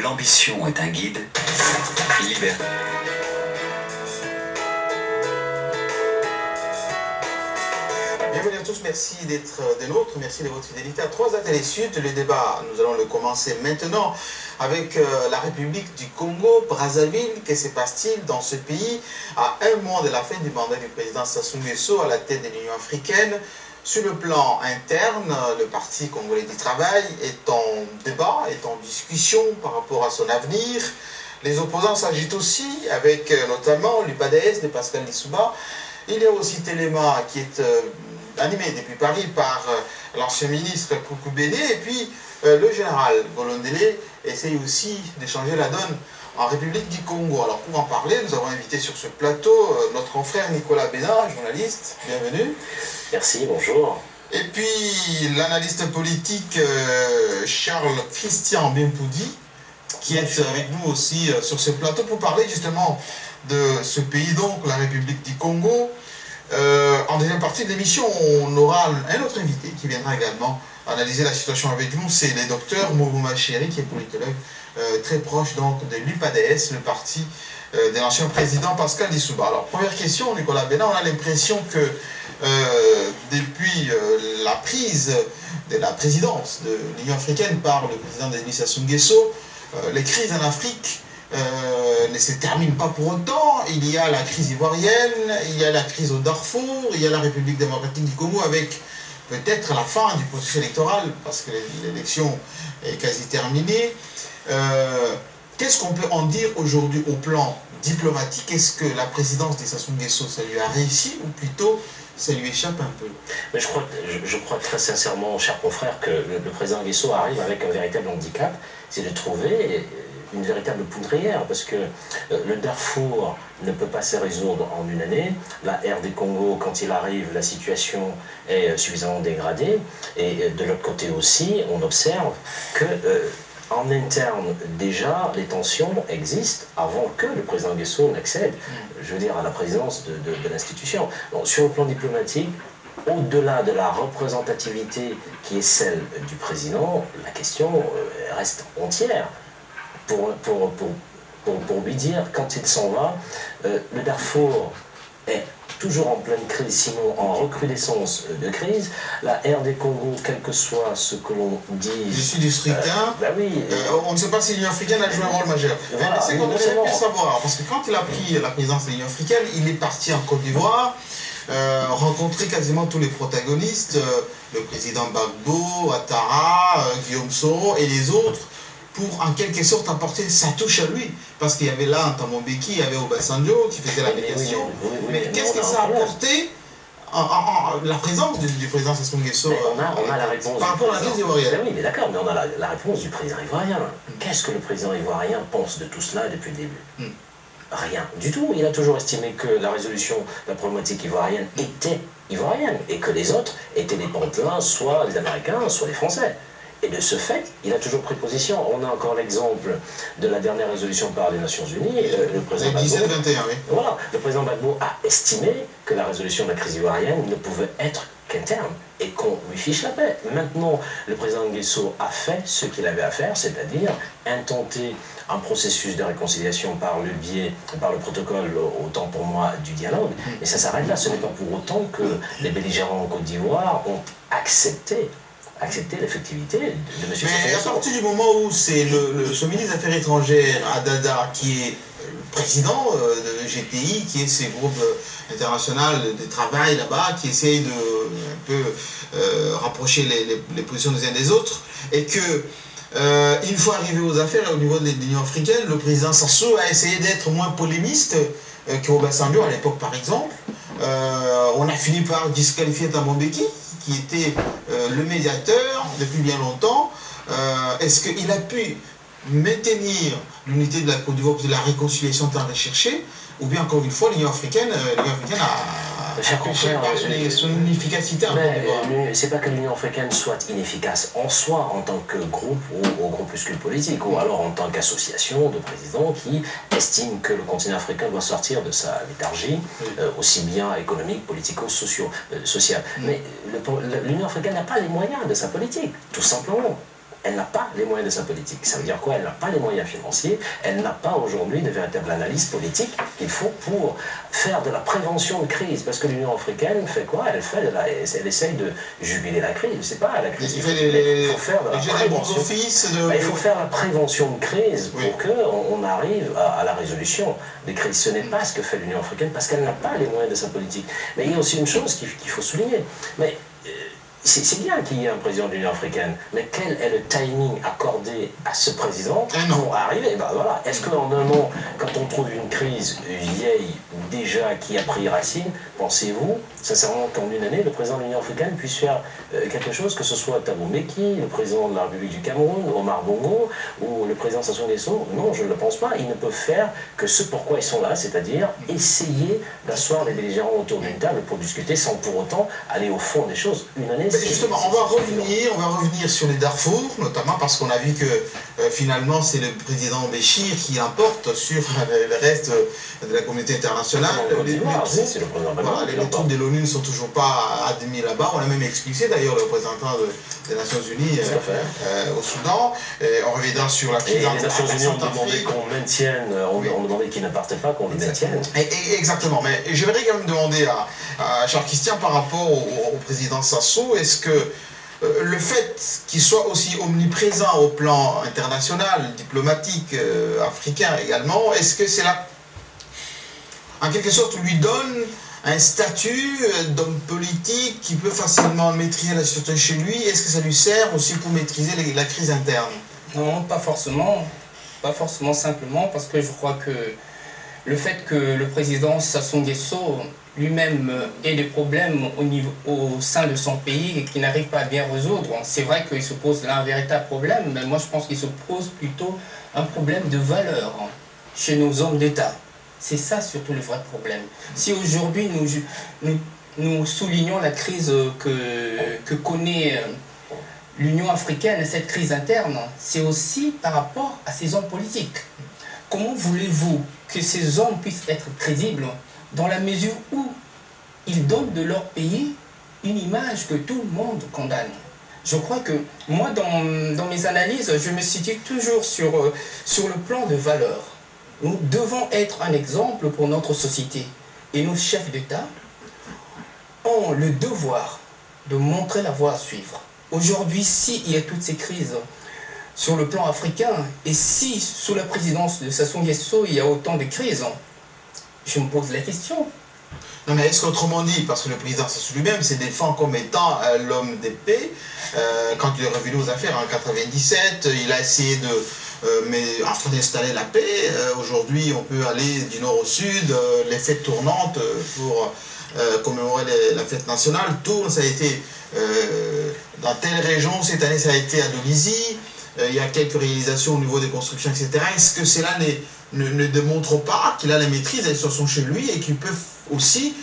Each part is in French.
L'ambition est un guide, liberté. Bienvenue à tous, merci d'être des nôtres, merci de votre fidélité à 3A Télé Sud. Le débat, nous allons le commencer maintenant avec la République du Congo, Brazzaville. Que se passe-t-il dans ce pays à un mois de la fin du mandat du président Sassou Nguesso à la tête de l'Union africaine? Sur le plan interne, le Parti congolais du travail est en débat, est en discussion par rapport à son avenir. Les opposants s'agitent aussi avec notamment l'UPADS de Pascal Lissouba. Il y a aussi Téléma qui est animé depuis Paris par l'ancien ministre Koukou Bédé. Et puis le général Golondele essaye aussi de changer la donne en République du Congo. Alors pour en parler, nous avons invité sur ce plateau notre confrère Nicolas Bénard, journaliste. Bienvenue. Merci, bonjour. Et puis l'analyste politique Charles Christian Bempoudi, qui est avec nous aussi sur ce plateau pour parler justement de ce pays, donc la République du Congo. En deuxième partie de l'émission, on aura un autre invité qui viendra également analyser la situation avec nous. C'est le docteur Mourouma Chéri, qui est politologue très proche donc de l'UPADS, le parti de l'ancien président Pascal Lissouba. Alors première question, Nicolas Bénard, on a l'impression que depuis la prise de la présidence de l'Union africaine par le président Denis Sassou Nguesso, les crises en Afrique ne se terminent pas pour autant. Il y a la crise ivoirienne, il y a la crise au Darfour, il y a la République démocratique du Congo avec peut-être la fin du processus électoral parce que l'élection est quasi terminée. Qu'est-ce qu'on peut en dire aujourd'hui au plan diplomatique? Est-ce que la présidence de Sassou Nguesso, ça lui a réussi ou plutôt ça lui échappe un peu? Mais je crois très sincèrement, cher confrère, que le président Nguesso arrive avec un véritable handicap, c'est de trouver une véritable poudrière, parce que le Darfour ne peut pas se résoudre en une année. La RD Congo, quand il arrive, la situation est suffisamment dégradée, et de l'autre côté aussi, on observe que en interne, déjà, les tensions existent avant que le président Nguesso n'accède, je veux dire, à la présidence de l'institution. Sur le plan diplomatique, au-delà de la représentativité qui est celle du président, la question reste entière. Pour lui dire, quand il s'en va, le Darfour est toujours en pleine crise, sinon en recrudescence de crise. La RD Congo, quel que soit ce que l'on dise... Je suis du scrutin, oui, on ne sait pas si l'Union africaine a joué un rôle majeur. Voilà, c'est qu'on aurait pu savoir, parce que quand il a pris la présidence de l'Union africaine, il est parti en Côte d'Ivoire, rencontrer quasiment tous les protagonistes, le président Gbagbo, Ouattara, Guillaume Soro et les autres, pour en quelque sorte apporter sa touche à lui. Parce qu'il y avait là Thabo Mbeki, il y avait Obasanjo qui faisait la médiation. Mais qu'est-ce que ça a apporté la présence du président Sassou Nguesso on a la réponse par rapport à la crise ivoirienne? Oui, mais d'accord, mais on a la réponse du président ivoirien. Qu'est-ce que le président ivoirien pense de tout cela depuis le début? Rien du tout. Il a toujours estimé que la résolution de la problématique ivoirienne était ivoirienne et que les autres étaient des pantins, soit les Américains, soit les Français. Et de ce fait, il a toujours pris position. On a encore l'exemple de la dernière résolution par les Nations Unies. Le président Gbagbo, oui. Voilà, le président Gbagbo a estimé que la résolution de la crise ivoirienne ne pouvait être qu'interne et qu'on lui fiche la paix. Maintenant, le président Nguesso a fait ce qu'il avait à faire, c'est-à-dire intenter un processus de réconciliation par le biais, par le protocole, autant pour moi, du dialogue. Et ça s'arrête là. Ce n'est pas pour autant que les belligérants en Côte d'Ivoire ont accepté l'effectivité de M. Sassou Mais à partir du moment où c'est ce ministre des Affaires étrangères, Adada, qui est président de GTI, qui est ce groupe international de travail là-bas, qui essaye de un peu rapprocher les positions des uns des autres, et que une fois arrivé aux affaires au niveau de l'Union africaine, le président Sassou a essayé d'être moins polémiste que Obasanjo à l'époque par exemple. On a fini par disqualifier Thabo Mbeki, qui était le médiateur depuis bien longtemps, est-ce qu'il a pu maintenir l'unité de la Côte d'Ivoire, de la réconciliation tant recherchée, ou bien encore une fois l'Union africaine a confirmé son inefficacité en Côte d'Ivoire. C'est pas que l'Union africaine soit inefficace en soi, en tant que groupe ou au groupuscule politique, ou alors en tant qu'association de présidents qui estiment que le continent africain doit sortir de sa léthargie, aussi bien économique, politico-sociale. Mais l'Union africaine n'a pas les moyens de sa politique, tout simplement. Elle n'a pas les moyens de sa politique. Ça veut dire quoi? Elle n'a pas les moyens financiers, elle n'a pas aujourd'hui de véritable analyse politique qu'il faut pour faire de la prévention de crise. Parce que l'Union africaine fait quoi? Elle essaye de juguler la crise. C'est pas la crise. Il faut faire de la prévention. Il faut faire la prévention de crise pour qu'on arrive à la résolution des crises. Ce n'est pas ce que fait l'Union africaine parce qu'elle n'a pas les moyens de sa politique. Mais il y a aussi une chose qu'il faut souligner. Mais c'est bien qu'il y ait un président de l'Union africaine, mais quel est le timing accordé à ce président pour arriver? Ben voilà. Est-ce qu'en un an, quand on trouve une crise vieille déjà qui a pris racine, pensez-vous sincèrement qu'en une année, le président de l'Union africaine puisse faire quelque chose, que ce soit Thabo Mbeki, le président de la République du Cameroun, Omar Bongo, ou le président Sassou Nguesso? Non, je ne le pense pas. Ils ne peuvent faire que ce pourquoi ils sont là, c'est-à-dire essayer d'asseoir les belligérants autour d'une table pour discuter sans pour autant aller au fond des choses. Une année, justement, on va revenir sur les Darfour, notamment parce qu'on a vu que finalement c'est le président Béchir qui l'emporte sur le reste de la communauté internationale. Les troupes de l'ONU ne sont toujours pas admis là-bas. On a même expulsé d'ailleurs le représentant des Nations Unies au Soudan. On reviendra sur la crise. Et les Nations Unies ont demandé qu'on maintienne, ont demandé qu'ils ne partent pas, qu'on les maintienne. Exactement. Mais je voudrais quand même demander à Charles Christian par rapport au président Sassou, est-ce que le fait qu'il soit aussi omniprésent au plan international, diplomatique, africain également, est-ce que c'est là, en quelque sorte, lui donne un statut d'homme politique qui peut facilement maîtriser la situation chez lui? Est-ce que ça lui sert aussi pour maîtriser la crise interne? Non, pas forcément. Pas forcément, simplement parce que je crois que le fait que le président Sassou Nguesso lui-même ait des problèmes au sein de son pays et qu'il n'arrive pas à bien résoudre. C'est vrai qu'il se pose là un véritable problème, mais moi je pense qu'il se pose plutôt un problème de valeur chez nos hommes d'État. C'est ça surtout le vrai problème. Si aujourd'hui nous soulignons la crise que connaît l'Union africaine, cette crise interne, c'est aussi par rapport à ces hommes politiques. Comment voulez-vous que ces hommes puissent être crédibles dans la mesure où ils donnent de leur pays une image que tout le monde condamne? Je crois que moi, dans mes analyses, je me situe toujours sur le plan de valeur. Nous devons être un exemple pour notre société. Et nos chefs d'État ont le devoir de montrer la voie à suivre. Aujourd'hui, s'il y a toutes ces crises sur le plan africain, et si sous la présidence de Sassou Nguesso, il y a autant de crises, je me pose la question. Non, mais est-ce qu'autrement dit, parce que le président Sassou lui-même se défend comme étant l'homme de paix, quand il est revenu aux affaires en 1997, il a essayé d'installer la paix. Aujourd'hui, on peut aller du nord au sud, les fêtes tournantes pour commémorer la fête nationale tournent. Ça a été dans telle région, cette année ça a été à Dolisie. Il y a quelques réalisations au niveau des constructions, etc. Est-ce que cela ne démontre pas qu'il a la maîtrise, elles sont chez lui et qu'il peut aussi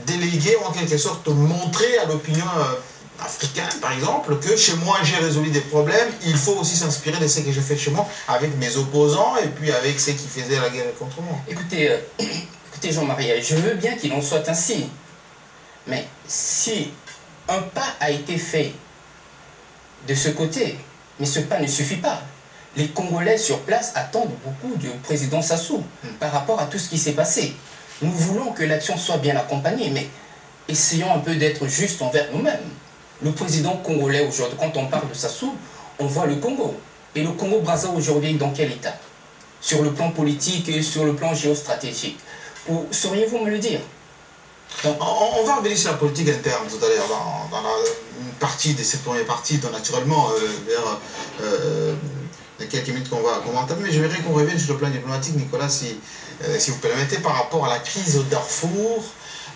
déléguer, en quelque sorte, montrer à l'opinion africaine, par exemple, que chez moi j'ai résolu des problèmes, il faut aussi s'inspirer de ce que j'ai fait chez moi avec mes opposants et puis avec ceux qui faisaient la guerre contre moi. Écoutez Jean-Marie, je veux bien qu'il en soit ainsi, mais si un pas a été fait de ce côté, mais ce pas ne suffit pas. Les Congolais sur place attendent beaucoup du président Sassou par rapport à tout ce qui s'est passé. Nous voulons que l'action soit bien accompagnée, mais essayons un peu d'être justes envers nous-mêmes. Le président congolais aujourd'hui, quand on parle de Sassou, on voit le Congo. Et le Congo-Brazza aujourd'hui, dans quel état? Sur le plan politique et sur le plan géostratégique. Sauriez-vous me le dire? Donc, on va revenir sur la politique interne tout à l'heure, dans la partie de cette première partie, donc naturellement, vers les quelques minutes qu'on va entamer. Mais je voudrais qu'on revienne sur le plan diplomatique, Nicolas, si vous permettez, par rapport à la crise au Darfour.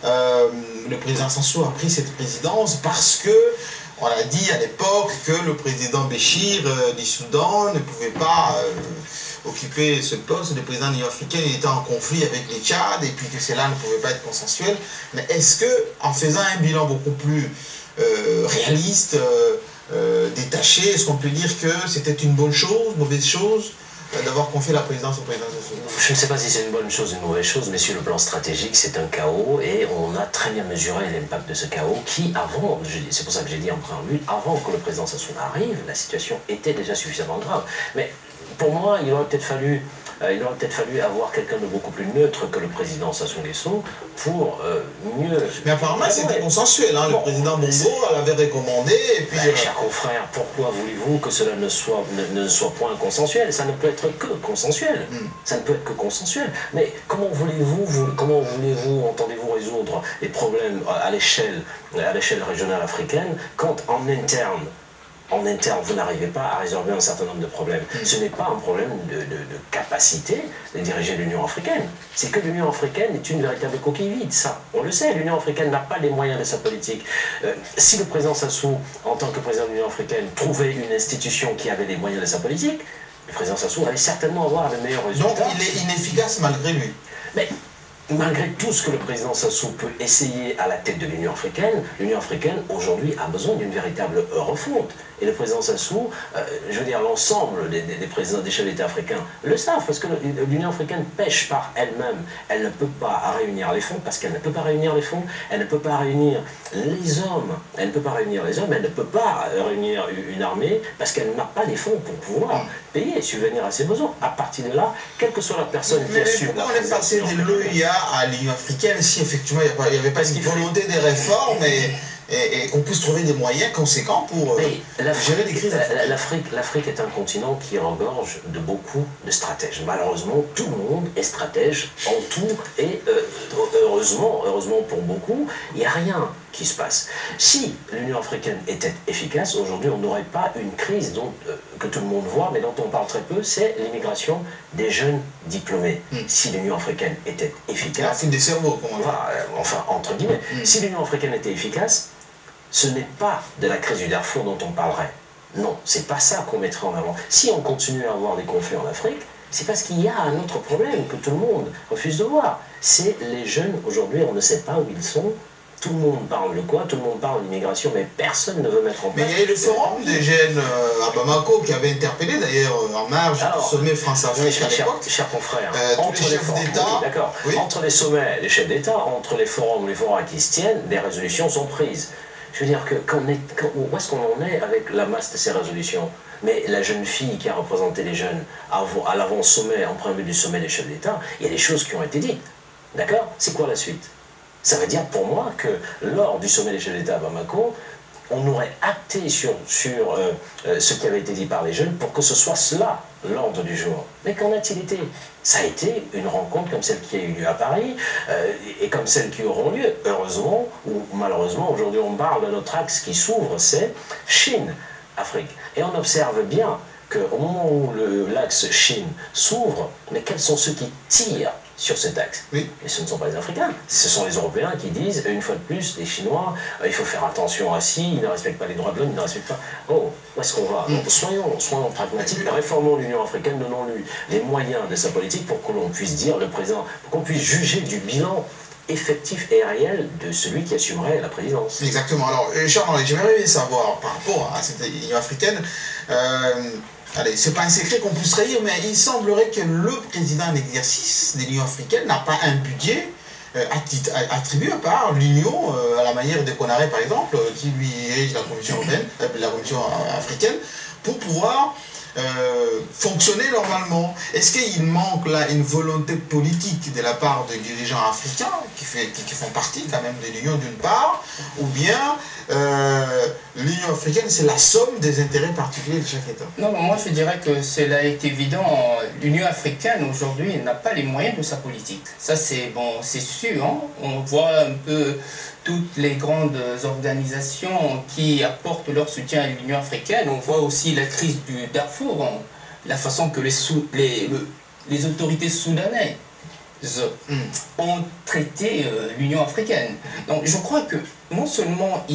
le président Sassou a pris cette présidence parce que on a dit à l'époque que le président Béchir du Soudan ne pouvait pas occuper ce poste de président de l'Union africaine. Il était en conflit avec les Tchad et puis que cela ne pouvait pas être consensuel. Mais est-ce que, en faisant un bilan beaucoup plus réaliste, détaché, est-ce qu'on peut dire que c'était une bonne chose, mauvaise chose d'avoir confié la présidence au président Sassou? Je ne sais pas si c'est une bonne chose ou une mauvaise chose, mais sur le plan stratégique, c'est un chaos et on a très bien mesuré l'impact de ce chaos qui, avant, c'est pour ça que j'ai dit en préambule, avant que le président Sassou n'arrive, la situation était déjà suffisamment grave. Mais pour moi, il aurait peut-être fallu avoir quelqu'un de beaucoup plus neutre que le président Sassou Nguesso pour mieux... Mais apparemment, c'était consensuel. Hein. Le président Bongo l'avait recommandé. Et puis, chers confrères, pourquoi voulez-vous que cela ne soit point consensuel? Ça ne peut être que consensuel. Ça ne peut être que consensuel. Mais comment voulez-vous, entendez-vous résoudre les problèmes à l'échelle régionale africaine quand en interne, vous n'arrivez pas à résorber un certain nombre de problèmes. Ce n'est pas un problème de capacité de diriger l'Union africaine. C'est que l'Union africaine est une véritable coquille vide, ça. On le sait, l'Union africaine n'a pas les moyens de sa politique. Si le président Sassou, en tant que président de l'Union africaine, trouvait une institution qui avait les moyens de sa politique, le président Sassou allait certainement avoir le meilleur résultat. Donc il est inefficace malgré lui. Mais malgré tout ce que le président Sassou peut essayer à la tête de l'Union africaine aujourd'hui a besoin d'une véritable refonte. Et le président Sassou, je veux dire, l'ensemble des présidents des chefs d'État africains le savent, parce que l'Union africaine pêche par elle-même. Elle ne peut pas réunir les fonds, parce qu'elle ne peut pas réunir les fonds, elle ne peut pas réunir les hommes, elle ne peut pas réunir une armée, parce qu'elle n'a pas les fonds pour pouvoir payer, subvenir à ses besoins. À partir de là, quelle que soit la personne qui assume la présidence... Pourquoi on est passé de l'OIA à l'Union africaine si effectivement il n'y avait pas une volonté des réformes et qu'on puisse trouver des moyens conséquents pour gérer les crises? L'Afrique est un continent qui regorge de beaucoup de stratèges. Malheureusement, tout le monde est stratège en tout et heureusement pour beaucoup, il n'y a rien qui se passe. Si l'Union africaine était efficace, aujourd'hui on n'aurait pas une crise que tout le monde voit, mais dont on parle très peu, c'est l'immigration des jeunes diplômés. Si l'Union africaine était efficace... La fuite des cerveaux, comme on dit. Enfin, entre guillemets. Si l'Union africaine était efficace, ce n'est pas de la crise du Darfour dont on parlerait. Non, c'est pas ça qu'on mettrait en avant. Si on continue à avoir des conflits en Afrique, c'est parce qu'il y a un autre problème que tout le monde refuse de voir. C'est les jeunes, aujourd'hui, on ne sait pas où ils sont. Tout le monde parle de quoi? Tout le monde parle d'immigration, mais personne ne veut mettre en place... Mais il y a eu le forum des jeunes à Bamako qui avait interpellé d'ailleurs en marge du sommet France-Afrique à l'époque. Chers confrères, entre les chefs d'État... Entre les sommets des chefs d'État, entre les forums qui se tiennent, des résolutions sont prises. Je veux dire que où est-ce qu'on en est avec la masse de ces résolutions? Mais la jeune fille qui a représenté les jeunes à l'avant-sommet, en préambule du sommet des chefs d'État, il y a des choses qui ont été dites. D'accord? C'est quoi la suite? Ça veut dire pour moi que lors du sommet des chefs d'État à Bamako, on aurait acté sur ce qui avait été dit par les jeunes pour que ce soit cela l'ordre du jour. Mais qu'en a-t-il été? Ça a été une rencontre comme celle qui a eu lieu à Paris et comme celles qui auront lieu, heureusement ou malheureusement. Aujourd'hui on parle de notre axe qui s'ouvre, c'est Chine-Afrique. Et on observe bien qu'au moment où l'axe Chine s'ouvre, mais quels sont ceux qui tirent sur cet axe? Et ce ne sont pas les Africains, ce sont les Européens qui disent, une fois de plus, les Chinois, il faut faire attention à ci, ils ne respectent pas les droits de l'homme, ils ne respectent pas... Oh, où est-ce qu'on va? Soyons pragmatiques, réformons l'Union africaine, donnons-lui les moyens de sa politique pour que l'on puisse dire, le président, pour qu'on puisse juger du bilan effectif et réel de celui qui assumerait la présidence. Exactement. Alors, Charles, j'aimerais bien savoir, par rapport à cette Union africaine, allez, c'est pas un secret qu'on puisse trahir, mais il semblerait que le président en exercice de l'Union africaine n'a pas un budget attribué par l'Union, à la manière de Konaré par exemple, qui lui dirige la Commission européenne, la Commission africaine, pour pouvoir fonctionner normalement. Est-ce qu'il manque là une volonté politique de la part des dirigeants africains qui font partie quand même de l'Union d'une part, ou bien l'Union africaine c'est la somme des intérêts particuliers de chaque État? Non, moi je dirais que cela est évident. L'Union africaine aujourd'hui n'a pas les moyens de sa politique. Ça c'est bon, c'est sûr. Hein. On voit un peu toutes les grandes organisations qui apportent leur soutien à l'Union africaine. On voit aussi la crise du Darfour, la façon que les autorités soudanaises ont traité l'Union africaine. Donc je crois que non seulement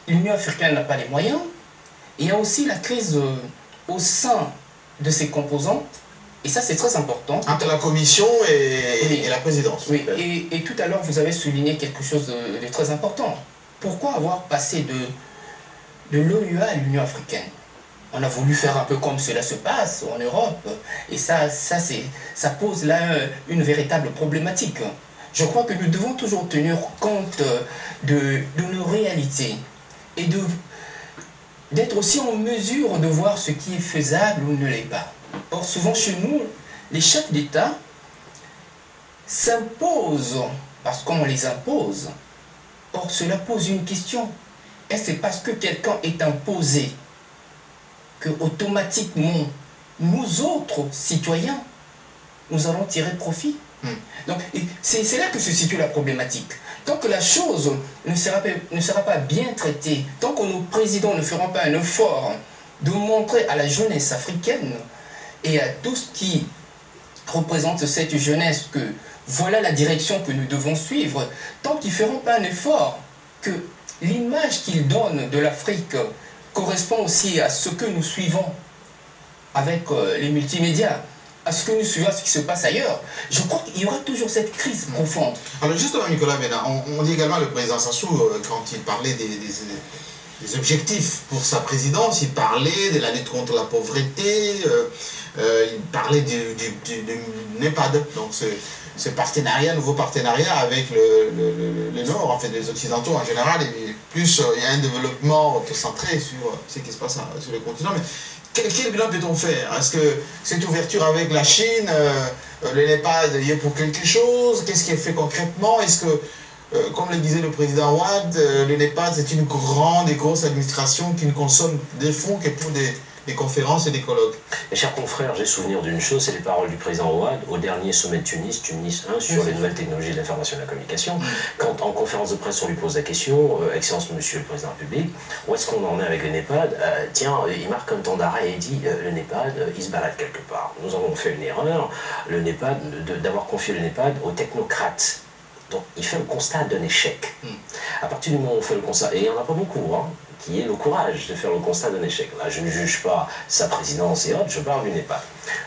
l'Union africaine n'a pas les moyens, il y a aussi la crise au sein de ses composants, et ça c'est très important. Entre la commission et la présidence. Oui, et tout à l'heure vous avez souligné quelque chose de très important. Pourquoi avoir passé de l'OUA à l'Union africaine? On a voulu faire un peu comme cela se passe en Europe, et ça pose là une véritable problématique. Je crois que nous devons toujours tenir compte de nos réalités et d'être aussi en mesure de voir ce qui est faisable ou ne l'est pas. Or, souvent chez nous, les chefs d'État s'imposent parce qu'on les impose. Or, cela pose une question. Est-ce que c'est parce que quelqu'un est imposé que automatiquement, nous autres citoyens, nous allons tirer profit? Donc, c'est là que se situe la problématique. Tant que la chose ne sera pas bien traitée, tant que nos présidents ne feront pas un effort de montrer à la jeunesse africaine et à tous qui représentent cette jeunesse que voilà la direction que nous devons suivre, tant qu'ils ne feront pas un effort, que l'image qu'ils donnent de l'Afrique correspond aussi à ce que nous suivons avec les multimédias, à ce que nous suivons, à ce qui se passe ailleurs, je crois qu'il y aura toujours cette crise profonde. Alors justement, Nicolas Bénin, on dit également le président Sassou, quand il parlait des objectifs pour sa présidence, il parlait de la lutte contre la pauvreté, il parlait du NEPAD, donc ce partenariat, nouveau partenariat avec le Nord, en fait les Occidentaux en général, et plus il y a un développement centré sur ce qui se passe sur le continent. Mais quel bilan peut-on faire? Est-ce que cette ouverture avec la Chine, le NEPAD y est pour quelque chose? Qu'est-ce qui est fait concrètement? Est-ce que, comme le disait le président Ouad, le NEPAD c'est une grande et grosse administration qui ne consomme des fonds que pour des conférences et des colloques? Mes chers confrères, j'ai souvenir d'une chose, c'est les paroles du président Ouad au dernier sommet de Tunis 1, sur les nouvelles technologies de l'information et de la communication. Quand en conférence de presse on lui pose la question, Excellence Monsieur le Président de la République, où est-ce qu'on en est avec le NEPAD? Tiens, il marque un temps d'arrêt et il dit, le NEPAD, il se balade quelque part. Nous avons fait une erreur, le NEPAD, d'avoir confié le NEPAD aux technocrates. Donc il fait le constat d'un échec. À partir du moment où on fait le constat, et il n'y en a pas beaucoup, hein, qui ait le courage de faire le constat d'un échec. Là, je ne juge pas sa présidence et autres, je parle du NEPAD.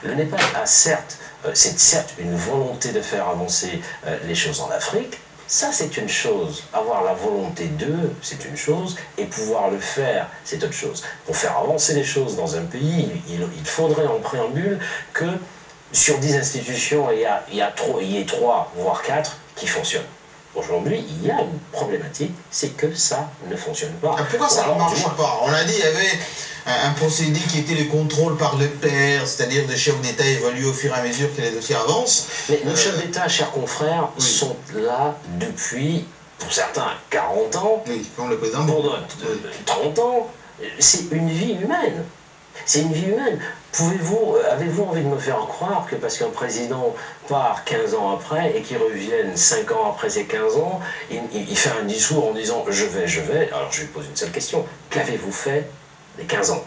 Le NEPAD a certes, c'est certes une volonté de faire avancer les choses en Afrique. Ça, c'est une chose. Avoir la volonté d'eux, c'est une chose, et pouvoir le faire, c'est autre chose. Pour faire avancer les choses dans un pays, il faudrait en préambule que sur 10 institutions, il y ait 3, voire 4 qui fonctionnent. Aujourd'hui, il y a une problématique, c'est que ça ne fonctionne pas. Pourquoi ça ne marche pas? On a dit qu'il y avait un procédé qui était le contrôle par le pair, c'est-à-dire des chefs d'État évalués au fur et à mesure que les dossiers avancent. Mais nos chefs d'État, chers confrères, sont là depuis, pour certains, 40 ans, comme le président, pour d'autres, 30 ans. C'est une vie humaine. C'est une vie humaine. Avez-vous envie de me faire croire que parce qu'un président part 15 ans après et qu'il revienne 5 ans après ses 15 ans, il fait un discours en disant « je vais », alors je lui pose une seule question, qu'avez-vous fait les 15 ans?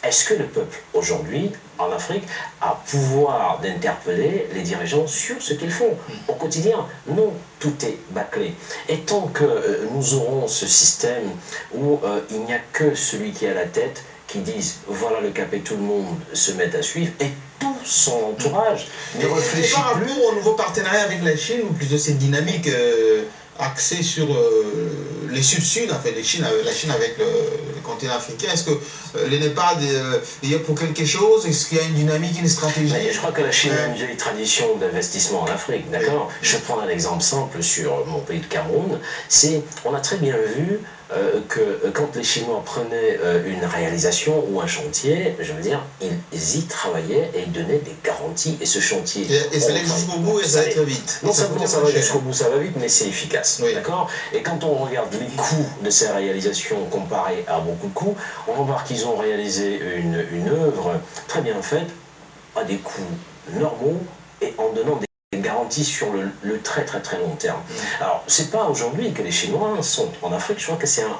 Est-ce que le peuple, aujourd'hui, en Afrique, a pouvoir d'interpeller les dirigeants sur ce qu'ils font au quotidien? Non, tout est bâclé. Et tant que nous aurons ce système où il n'y a que celui qui est à la tête qui disent voilà le cap et tout le monde se met à suivre et tout son entourage ne réfléchit par plus. rapport au nouveau partenariat avec la Chine, ou plutôt cette dynamique axée sur les Sud-Sud, en fait, la Chine avec le continent africain, est-ce que les NEPAD y est pour quelque chose? Est-ce qu'il y a une dynamique, une stratégie? Je crois que la Chine a une vieille tradition d'investissement en Afrique, d'accord? Je prends un exemple simple sur mon pays de Cameroun, on a très bien vu que quand les Chinois prenaient une réalisation ou un chantier, je veux dire, ils y travaillaient et ils donnaient des garanties. Et ce chantier... Et ça allait jusqu'au bout et ça va très vite. Non seulement ça va jusqu'au bout, ça va vite, mais c'est efficace. Oui. D'accord? Et quand on regarde les coûts de ces réalisations comparés à beaucoup de coûts, on va voir qu'ils ont réalisé une œuvre très bien faite, à des coûts normaux et en donnant des garanties. garantie sur le très très très long terme. Alors, c'est pas aujourd'hui que les Chinois sont en Afrique, je crois que c'est un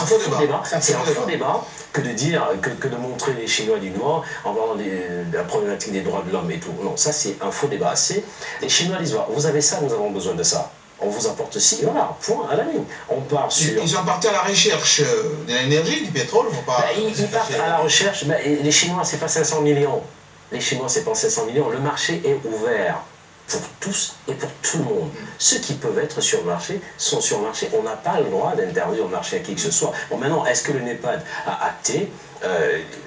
faux débat. C'est un faux débat que de dire, que de montrer les Chinois du Nord en parlant de la problématique des droits de l'homme et tout. Non, ça c'est un faux débat. Les Chinois disent, vous avez ça, nous avons besoin de ça. On vous apporte ci, voilà, point à la ligne. On part sur... Ils sont partis à la recherche de l'énergie, du pétrole, faut pas... Ils partent à la recherche, les Chinois, c'est pas 500 millions. Les Chinois, c'est pas 500 millions. Le marché est ouvert pour tous et pour tout le monde. Ceux qui peuvent être sur le marché sont sur le marché. On n'a pas le droit d'interdire le marché à qui que ce soit. Bon, maintenant, est-ce que le NEPAD a acté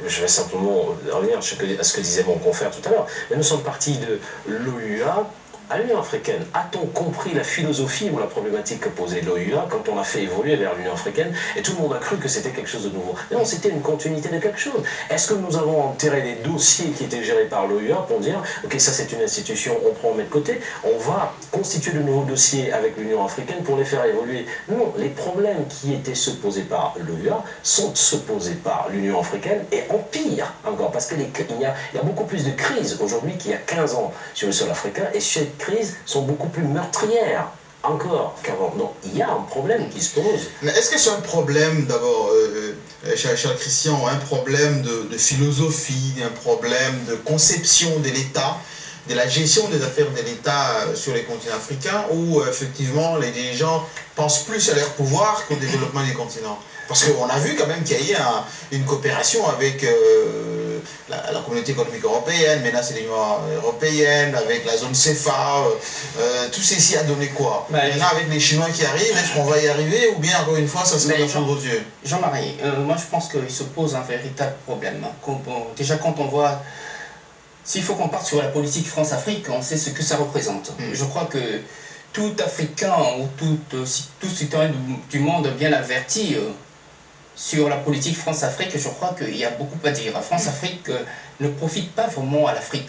je vais simplement revenir à ce que disait mon confrère tout à l'heure. Nous sommes partis de l'OUA à l'Union africaine. A-t-on compris la philosophie ou la problématique que posait l'OUA quand on a fait évoluer vers l'Union africaine et tout le monde a cru que c'était quelque chose de nouveau? Non, c'était une continuité de quelque chose. Est-ce que nous avons enterré les dossiers qui étaient gérés par l'OUA pour dire ok, ça c'est une institution, on met de côté, on va constituer de nouveaux dossiers avec l'Union africaine pour les faire évoluer? Non, les problèmes qui étaient ceux posés par l'OUA sont ceux posés par l'Union africaine et en pire encore, parce qu'il y a beaucoup plus de crises aujourd'hui qu'il y a 15 ans sur le sol africain et ces crises sont beaucoup plus meurtrières encore qu'avant. Donc il y a un problème qui se pose. Mais est-ce que c'est un problème d'abord, cher Christian, un problème de philosophie, un problème de conception de l'État, de la gestion des affaires de l'État sur les continents africains, où effectivement les dirigeants pensent plus à leur pouvoir qu'au développement des continents? Parce qu'on a vu quand même qu'il y a eu une coopération avec la communauté économique européenne, maintenant c'est l'Union européenne, avec la zone CFA, tout ceci a donné quoi? Maintenant avec les Chinois qui arrivent, est-ce qu'on va y arriver ou bien encore une fois ça sera la foudre aux yeux? Jean-Marie, moi je pense qu'il se pose un véritable problème. Déjà quand on voit, s'il faut qu'on parte sur la politique France-Afrique, on sait ce que ça représente. Je crois que tout Africain ou tout citoyen du monde bien averti sur la politique France-Afrique, je crois qu'il y a beaucoup à dire. France-Afrique ne profite pas vraiment à l'Afrique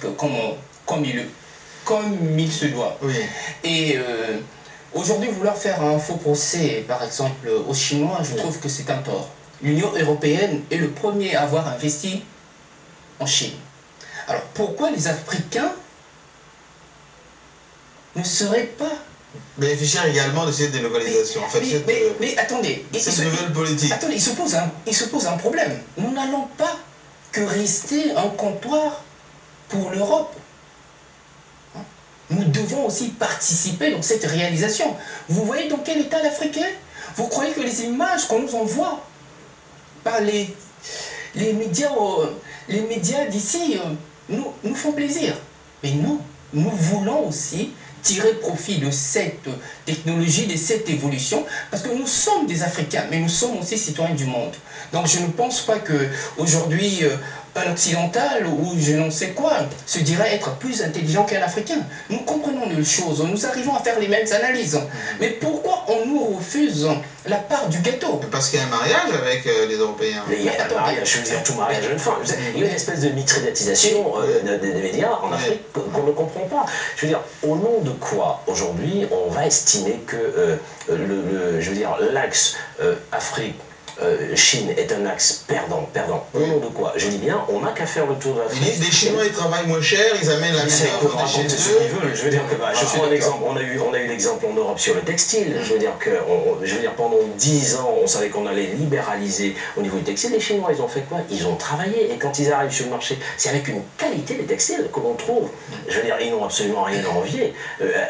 comme il se doit. Oui. Et aujourd'hui, vouloir faire un faux procès, par exemple, aux Chinois, je trouve que c'est un tort. L'Union européenne est le premier à avoir investi en Chine. Alors, pourquoi les Africains ne seraient pas bénéficiaires également de cette délocalisation? En fait, mais attendez, cette nouvelle politique. Attendez, il se pose un problème. Nous n'allons pas que rester un comptoir pour l'Europe. Nous devons aussi participer dans cette réalisation. Vous voyez dans quel état l'Africain? Vous croyez que les images qu'on nous envoie par les médias d'ici nous font plaisir? Mais non, nous voulons aussi tirer profit de cette technologie, de cette évolution, parce que nous sommes des Africains, mais nous sommes aussi citoyens du monde. Donc je ne pense pas qu'aujourd'hui, un occidental ou je ne sais quoi se dirait être plus intelligent qu'un Africain. Nous comprenons les choses, nous arrivons à faire les mêmes analyses. Mais pourquoi on nous refuse la part du gâteau? Parce qu'il y a un mariage avec les Européens. Mais il y a pas de mariage, je veux dire, tout mariage a une fin. Il y a une espèce de mitridatisation des médias en Afrique qu'on ne comprend pas. Je veux dire, au nom de quoi, aujourd'hui, on va estimer que l'axe Afrique, Chine est un axe perdant. Au nom de quoi? Je dis bien, on n'a qu'à faire le tour de l'Afrique. Ils disent les Chinois ils travaillent moins cher, ils amènent la main-d'œuvre de chez eux. Je veux dire que je prends un exemple. On a eu l'exemple en Europe sur le textile. Je veux dire que pendant 10 ans, on savait qu'on allait libéraliser au niveau du textile. Les Chinois, ils ont fait quoi? Ils ont travaillé. Et quand ils arrivent sur le marché, c'est avec une qualité des textiles que l'on trouve. Je veux dire, ils n'ont absolument rien à envier.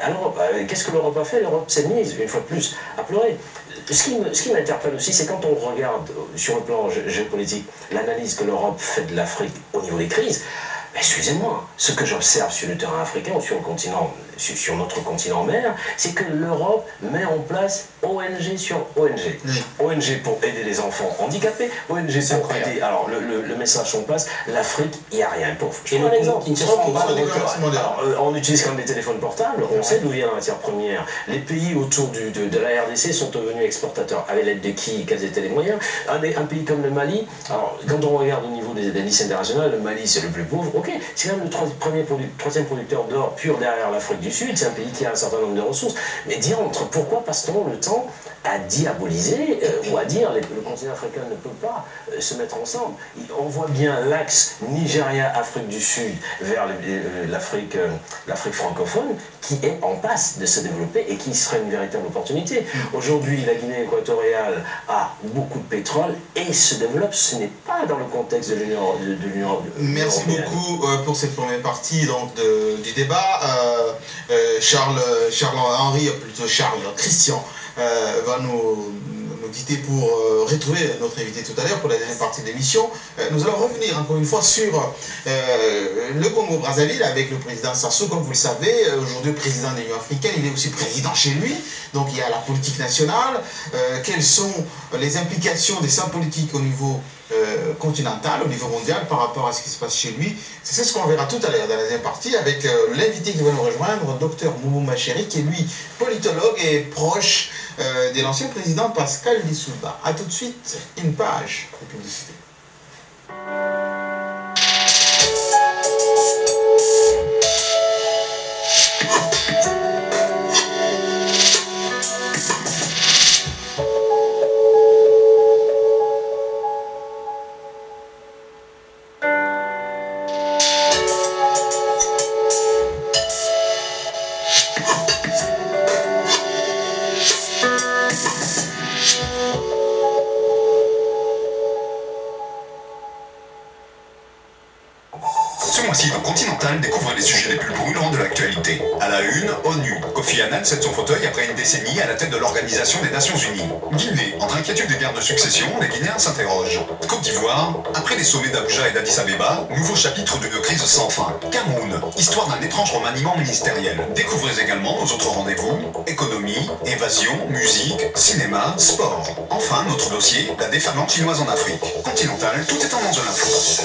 Alors, qu'est-ce que l'Europe a fait? L'Europe s'est mise, une fois de plus, à pleurer. Ce qui m'interpelle aussi, c'est quand on regarde sur le plan géopolitique l'analyse que l'Europe fait de l'Afrique au niveau des crises. Excusez-moi, ce que j'observe sur le terrain africain ou sur le continent, sur notre continent mère, c'est que l'Europe met en place ONG sur ONG. Oui. ONG pour aider les enfants handicapés, ONG pour aider. Alors le message en place, l'Afrique, il n'y a rien pauvre. Je prends un exemple. On utilise quand même des téléphones portables, on sait d'où vient la matière première. Les pays autour de la RDC sont devenus exportateurs. Avec l'aide de qui? Quels étaient les moyens? Un pays comme le Mali, alors quand on regarde au niveau des indices internationaux, le Mali c'est le plus pauvre. Ok, c'est quand même le troisième producteur d'or pur derrière l'Afrique du Sud, c'est un pays qui a un certain nombre de ressources. Mais diantre, pourquoi passe-t-on le temps intéressant à diaboliser ou à dire le continent africain ne peut pas se mettre ensemble. On voit bien l'axe Nigeria-Afrique du Sud vers l'Afrique francophone qui est en passe de se développer et qui serait une véritable opportunité. Aujourd'hui, la Guinée équatoriale a beaucoup de pétrole et se développe. Ce n'est pas dans le contexte de l'Union européenne. Merci beaucoup pour cette première partie donc, du débat. Charles-Henri, plutôt Charles-Christian, va nous quitter pour retrouver notre invité tout à l'heure pour la deuxième partie de l'émission. Nous allons revenir encore une fois sur le Congo-Brazzaville avec le président Sassou. Comme vous le savez, aujourd'hui président de l'Union africaine, il est aussi président chez lui. Donc il y a la politique nationale. Quelles sont les implications de sa politique au niveau continental, au niveau mondial par rapport à ce qui se passe chez lui? C'est ce qu'on verra tout à l'heure dans la deuxième partie avec l'invité qui va nous rejoindre, Dr Moubou Macheri, qui est lui politologue et proche de l'ancien président Pascal Lissouba. A tout de suite, une page de publicité. Découvre les sujets les plus brûlants de l'actualité. À la une, ONU. Kofi Annan cède son fauteuil après une décennie à la tête de l'Organisation des Nations Unies. Guinée. Entre inquiétude et guerre de succession, les Guinéens s'interrogent. Côte d'Ivoire. Après les sommets d'Abuja et d'Addis Abeba, nouveau chapitre d'une crise sans fin. Cameroun. Histoire d'un étrange remaniement ministériel. Découvrez également nos autres rendez-vous. Économie, évasion, musique, cinéma, sport. Enfin, notre dossier, la déferlante chinoise en Afrique. Continental, tout est en manche de l'info.